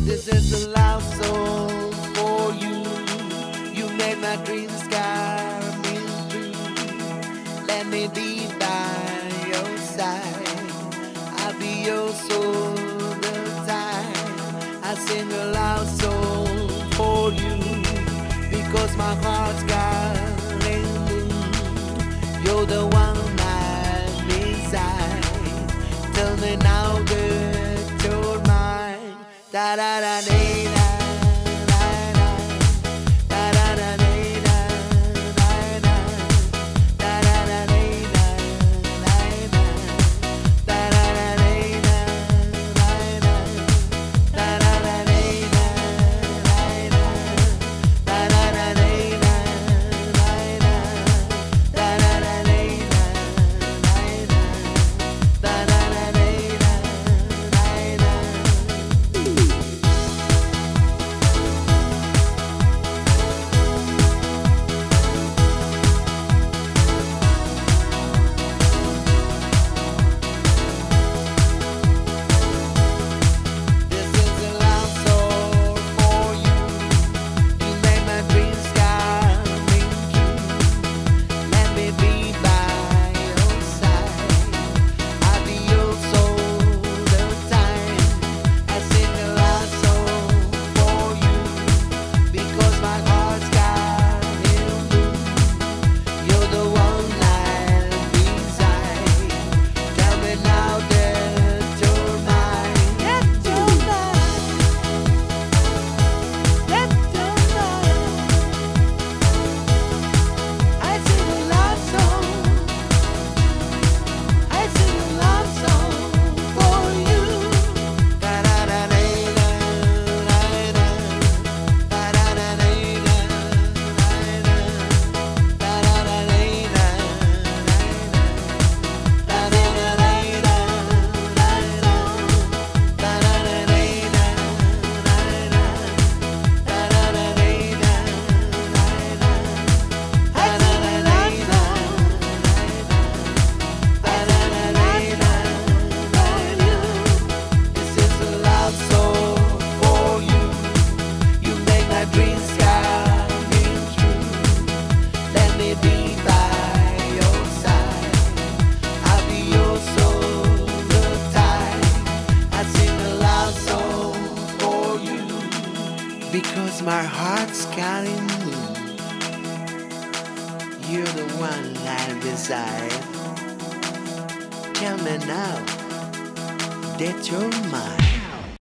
This is a love song for you. You made my dreams come true. Let me be by your side. I'll be yours all the time. I sing a love song for you because my heart's calling you. You're the one I'm inside. Tell me now that you're mine. Da da da da da. Because my heart's calling you. You're the one I desire. Tell me now that you're mine.